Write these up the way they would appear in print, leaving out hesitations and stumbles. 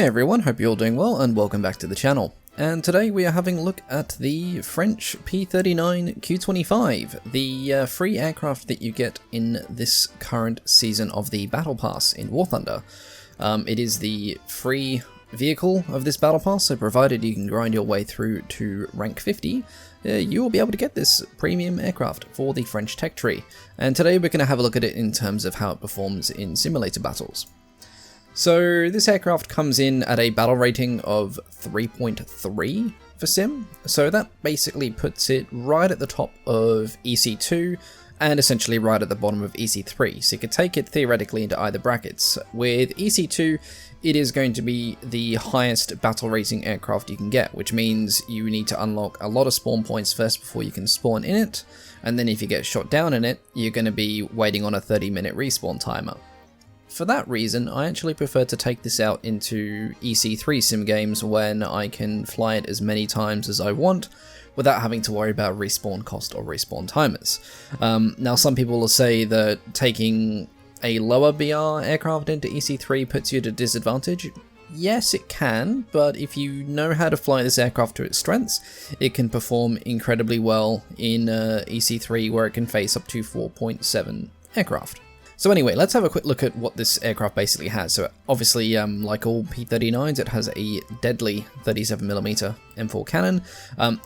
Hey everyone, hope you're all doing well and welcome back to the channel. And today we are having a look at the French P39-Q25, the free aircraft that you get in this current season of the Battle Pass in War Thunder. It is the free vehicle of this Battle Pass, so provided you can grind your way through to rank 50, you will be able to get this premium aircraft for the French tech tree. And today we're going to have a look at it in terms of how it performs in simulator battles. So this aircraft comes in at a battle rating of 3.3 for sim, so that basically puts it right at the top of EC2 and essentially right at the bottom of EC3, so you could take it theoretically into either brackets. With EC2, it is going to be the highest battle rating aircraft you can get, which means you need to unlock a lot of spawn points first before you can spawn in it, and then if you get shot down in it, you're going to be waiting on a 30-minute respawn timer. For that reason, I actually prefer to take this out into EC3 sim games when I can fly it as many times as I want without having to worry about respawn cost or respawn timers. Now some people will say that taking a lower BR aircraft into EC3 puts you at a disadvantage. Yes, it can, but if you know how to fly this aircraft to its strengths, it can perform incredibly well in EC3 where it can face up to 4.7 aircraft. So anyway, let's have a quick look at what this aircraft basically has. So obviously, like all P-39s, it has a deadly 37mm M4 cannon.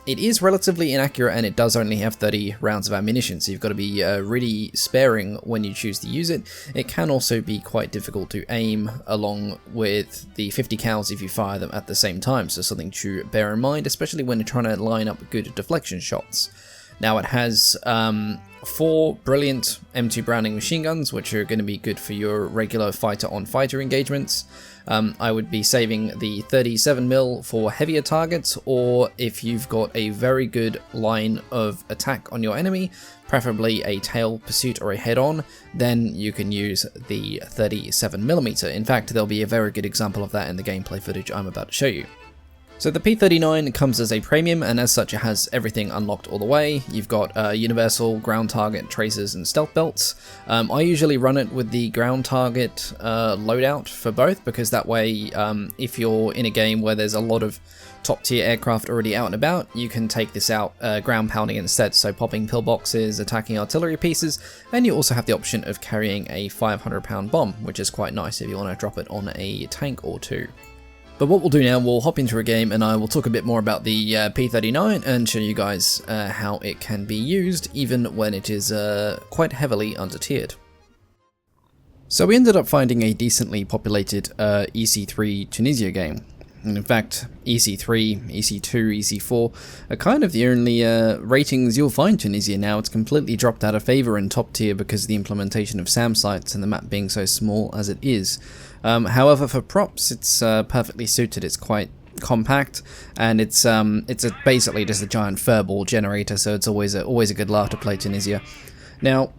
It is relatively inaccurate and it does only have 30 rounds of ammunition, so you've got to be really sparing when you choose to use it. It can also be quite difficult to aim along with the 50 cals if you fire them at the same time, so something to bear in mind, especially when you're trying to line up good deflection shots. Now it has 4 brilliant M2 Browning machine guns, which are going to be good for your regular fighter-on-fighter engagements. I would be saving the 37mm for heavier targets, or if you've got a very good line of attack on your enemy, preferably a tail pursuit or a head-on, then you can use the 37mm. In fact, there'll be a very good example of that in the gameplay footage I'm about to show you. So the P39 comes as a premium, and as such it has everything unlocked all the way. You've got universal ground target tracers and stealth belts. I usually run it with the ground target loadout for both, because that way if you're in a game where there's a lot of top tier aircraft already out and about, you can take this out ground pounding instead, so popping pillboxes, attacking artillery pieces, and you also have the option of carrying a 500-pound bomb, which is quite nice if you want to drop it on a tank or two. But what we'll do now, we'll hop into a game and I will talk a bit more about the P39 and show you guys how it can be used even when it is quite heavily under-tiered. So we ended up finding a decently populated EC3 Tunisia game. And in fact, EC3, EC2, EC4 are kind of the only ratings you'll find Tunisia now. It's completely dropped out of favour in top tier because of the implementation of SAM sites and the map being so small as it is. However, for props, it's perfectly suited. It's quite compact, and it's basically just a giant furball generator, so it's always a good laugh to play Tunisia. Now,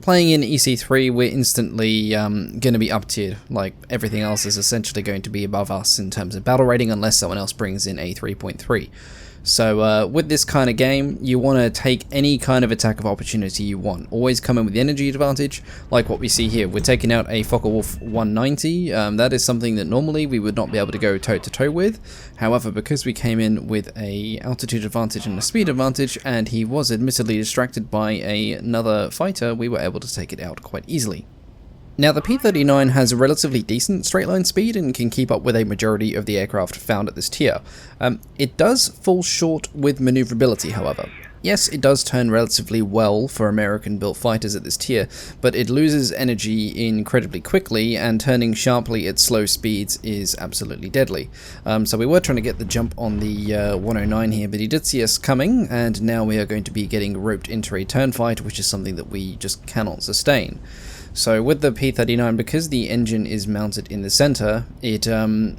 playing in EC3, we're instantly going to be up-tiered. Like, everything else is essentially going to be above us in terms of battle rating, unless someone else brings in a 3.3. So with this kind of game, you want to take any kind of attack of opportunity you want. Always come in with the energy advantage, like what we see here. We're taking out a Focke-Wulf 190. That is something that normally we would not be able to go toe-to-toe with. However, because we came in with a altitude advantage and a speed advantage, and he was admittedly distracted by another fighter, we were able to take it out quite easily. Now the P39 has a relatively decent straight line speed and can keep up with a majority of the aircraft found at this tier. It does fall short with maneuverability, however. Yes, it does turn relatively well for American-built fighters at this tier, but it loses energy incredibly quickly, and turning sharply at slow speeds is absolutely deadly. So we were trying to get the jump on the 109 here, but he did see us coming, and now we are going to be getting roped into a turn fight, which is something that we just cannot sustain. So with the P39, because the engine is mounted in the center, it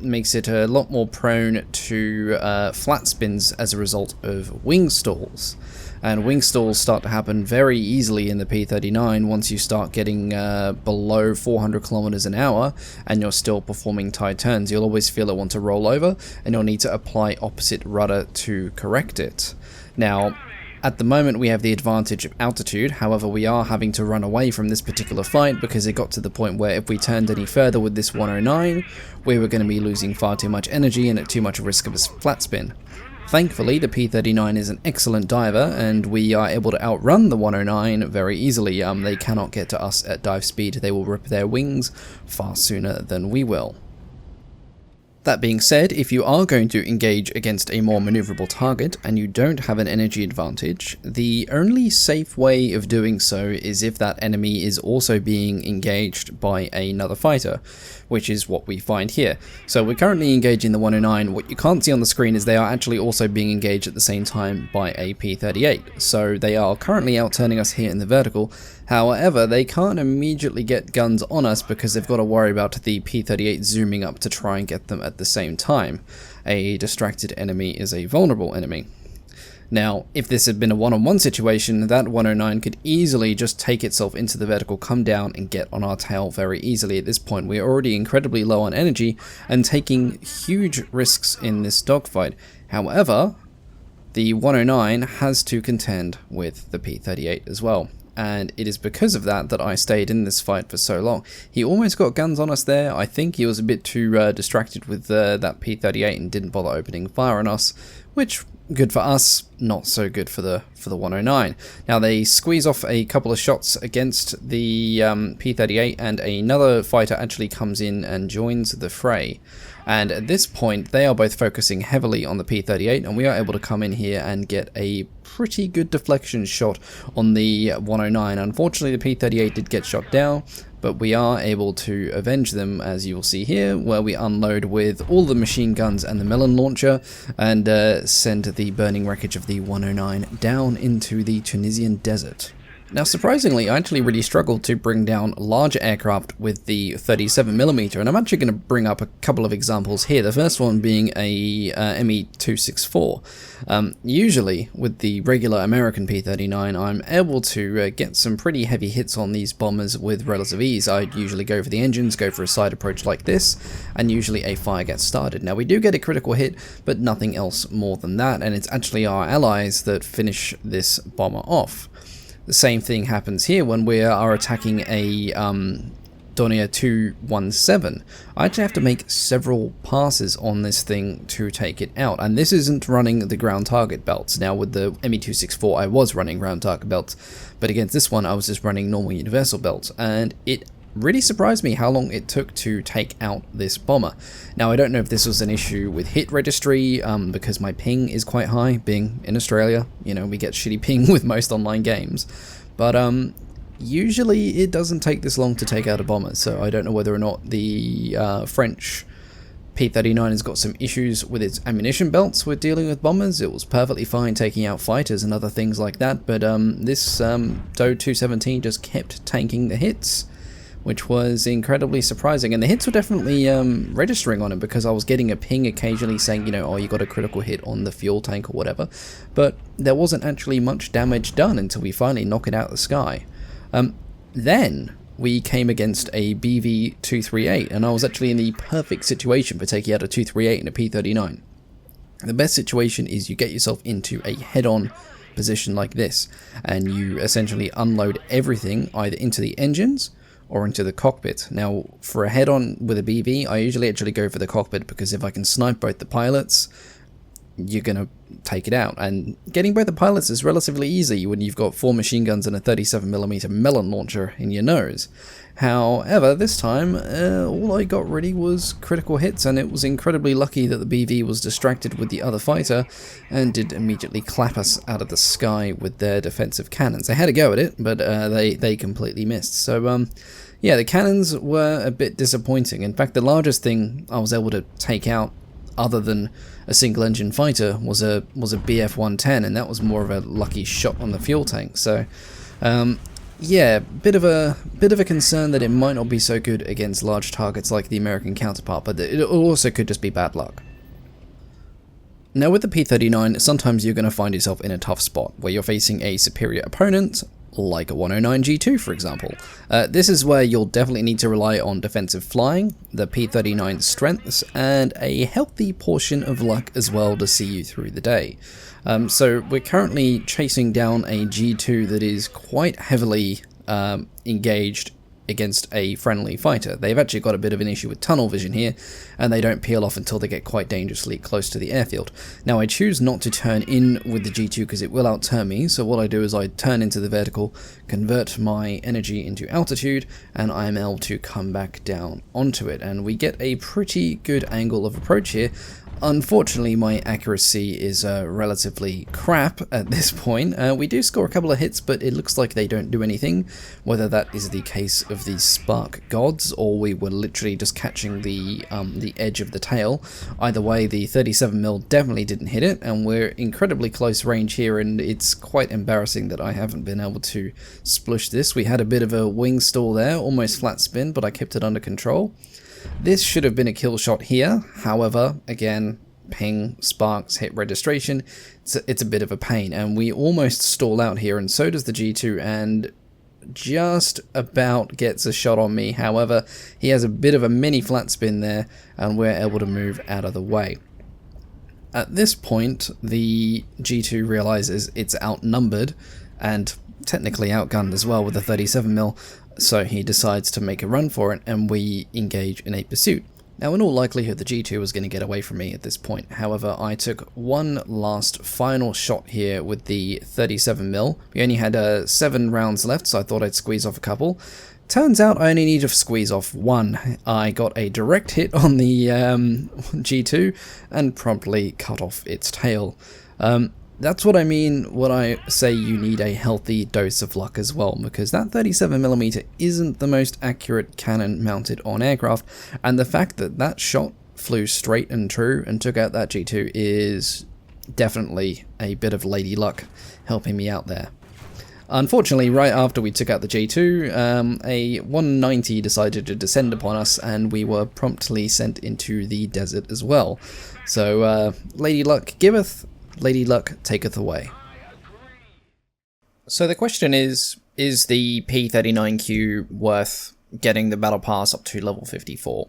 makes it a lot more prone to flat spins as a result of wing stalls. And wing stalls start to happen very easily in the P39 once you start getting below 400 kilometers an hour and you're still performing tight turns. You'll always feel it want to roll over, and you'll need to apply opposite rudder to correct it. Now, At the moment we have the advantage of altitude, however we are having to run away from this particular fight because it got to the point where if we turned any further with this 109, we were going to be losing far too much energy and at too much risk of a flat spin. Thankfully the P-39 is an excellent diver and we are able to outrun the 109 very easily. They cannot get to us at dive speed, they will rip their wings far sooner than we will. That being said, if you are going to engage against a more maneuverable target and you don't have an energy advantage, the only safe way of doing so is if that enemy is also being engaged by another fighter, which is what we find here. So we're currently engaging the 109. What you can't see on the screen is they are actually also being engaged at the same time by a P-38. So they are currently outturning us here in the vertical. However, they can't immediately get guns on us because they've got to worry about the P-38 zooming up to try and get them at the same time. A distracted enemy is a vulnerable enemy. Now, if this had been a one-on-one situation, that 109 could easily just take itself into the vertical, come down and get on our tail very easily. At this point, we're already incredibly low on energy and taking huge risks in this dogfight. However, the 109 has to contend with the P-38 as well. And it is because of that that I stayed in this fight for so long. He almost got guns on us there. I think he was a bit too distracted with that P-38 and didn't bother opening fire on us, which good for us, not so good for the 109. Now they squeeze off a couple of shots against the P-38 and another fighter actually comes in and joins the fray. And at this point they are both focusing heavily on the P-38 and we are able to come in here and get a pretty good deflection shot on the 109. Unfortunately the P-38 did get shot down, but we are able to avenge them, as you will see here, where we unload with all the machine guns and the melon launcher and send the burning wreckage of the 109 down into the Tunisian desert. Now surprisingly, I actually really struggled to bring down larger aircraft with the 37mm, and I'm actually going to bring up a couple of examples here. The first one being a Me-264. Usually with the regular American P-39, I'm able to get some pretty heavy hits on these bombers with relative ease. I'd usually go for the engines, go for a side approach like this, and usually a fire gets started. Now we do get a critical hit, but nothing else more than that, and it's actually our allies that finish this bomber off. The same thing happens here when we are attacking a Dornier 217. I actually have to make several passes on this thing to take it out, and this isn't running the ground target belts. Now with the Me-264 I was running ground target belts, but against this one I was just running normal universal belts, and it really surprised me how long it took to take out this bomber. Now I don't know if this was an issue with hit registry, because my ping is quite high, being in Australia, you know, we get shitty ping with most online games, but usually it doesn't take this long to take out a bomber, so I don't know whether or not the French P-39 has got some issues with its ammunition belts with dealing with bombers. It was perfectly fine taking out fighters and other things like that, but this DO 217 just kept tanking the hits, which was incredibly surprising, and the hits were definitely registering on it because I was getting a ping occasionally saying, you know, oh, you got a critical hit on the fuel tank or whatever, but there wasn't actually much damage done until we finally knock it out of the sky. Then we came against a BV-238, and I was actually in the perfect situation for taking out a 238 and a P-39. The best situation is you get yourself into a head-on position like this, and you essentially unload everything either into the engines or into the cockpit. Now, for a head-on with a BV, I usually actually go for the cockpit because if I can snipe both the pilots, you're going to take it out. And getting both the pilots is relatively easy when you've got 4 machine guns and a 37mm melon launcher in your nose. However, this time, all I got really was critical hits, and it was incredibly lucky that the BV was distracted with the other fighter and did immediately clap us out of the sky with their defensive cannons. They had a go at it, but they completely missed. So, yeah, the cannons were a bit disappointing. In fact, the largest thing I was able to take out other than a single engine fighter was a BF-110, and that was more of a lucky shot on the fuel tank. So yeah, bit of a concern that it might not be so good against large targets like the American counterpart, but it also could just be bad luck. Now with the P-39, sometimes you're going to find yourself in a tough spot where you're facing a superior opponent, like a 109 G2 for example. This is where you'll definitely need to rely on defensive flying, the P-39's strengths, and a healthy portion of luck as well to see you through the day. So we're currently chasing down a G2 that is quite heavily engaged against a friendly fighter. They've actually got a bit of an issue with tunnel vision here, and they don't peel off until they get quite dangerously close to the airfield. Now I choose not to turn in with the G2 because it will outturn me, so what I do is I turn into the vertical, convert my energy into altitude, and I am able to come back down onto it, and we get a pretty good angle of approach here. Unfortunately, my accuracy is relatively crap at this point. We do score a couple of hits, but it looks like they don't do anything, whether that is the case of the spark gods, or we were literally just catching the edge of the tail. Either way, the 37mm definitely didn't hit it, and we're incredibly close range here, and it's quite embarrassing that I haven't been able to splush this. We had a bit of a wing stall there, almost flat spin, but I kept it under control. This should have been a kill shot here, however, again, ping, sparks, hit registration, it's a bit of a pain, and we almost stall out here, and so does the G2, and just about gets a shot on me. However, he has a bit of a mini flat spin there, and we're able to move out of the way. At this point, the G2 realizes it's outnumbered, and technically outgunned as well with the 37mm, so he decides to make a run for it, and we engage in a pursuit. Now, in all likelihood, the G2 was going to get away from me at this point. However, I took one last final shot here with the 37mm. We only had 7 rounds left, so I thought I'd squeeze off a couple. Turns out I only need to squeeze off one. I got a direct hit on the G2 and promptly cut off its tail. That's what I mean when I say you need a healthy dose of luck as well, because that 37mm isn't the most accurate cannon mounted on aircraft, and the fact that that shot flew straight and true and took out that G2 is definitely a bit of lady luck helping me out there. Unfortunately, right after we took out the G2, a 190 decided to descend upon us, and we were promptly sent into the desert as well. So, lady luck giveth, lady luck taketh away. So the question is the P39Q worth getting the battle pass up to level 54?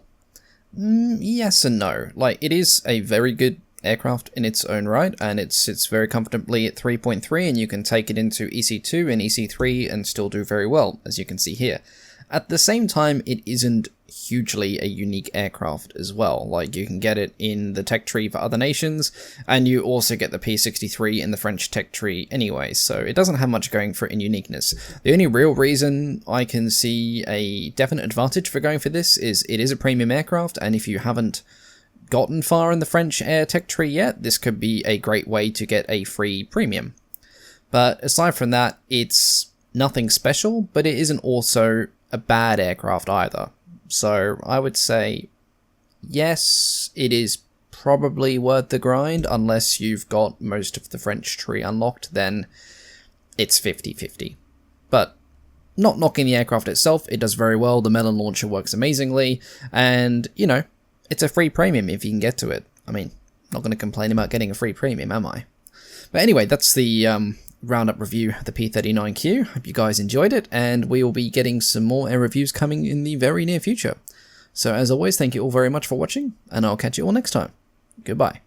Yes and no. Like, it is a very good aircraft in its own right, and it sits very comfortably at 3.3, and you can take it into EC2 and EC3 and still do very well, as you can see here. At the same time, it isn't hugely a unique aircraft as well. Like, you can get it in the tech tree for other nations, and you also get the P63 in the French tech tree anyway, so it doesn't have much going for it in uniqueness. The only real reason I can see a definite advantage for going for this is it is a premium aircraft, and if you haven't gotten far in the French air tech tree yet, this could be a great way to get a free premium. But aside from that, it's nothing special, but it isn't also a bad aircraft either. So I would say, yes, it is probably worth the grind, unless you've got most of the French tree unlocked, then it's 50-50. But not knocking the aircraft itself, it does very well, the melon launcher works amazingly, and, you know, it's a free premium if you can get to it. I mean, not going to complain about getting a free premium, am I? But anyway, that's the roundup review of the P39Q. Hope you guys enjoyed it, and we will be getting some more air reviews coming in the very near future. So as always, thank you all very much for watching, and I'll catch you all next time. Goodbye.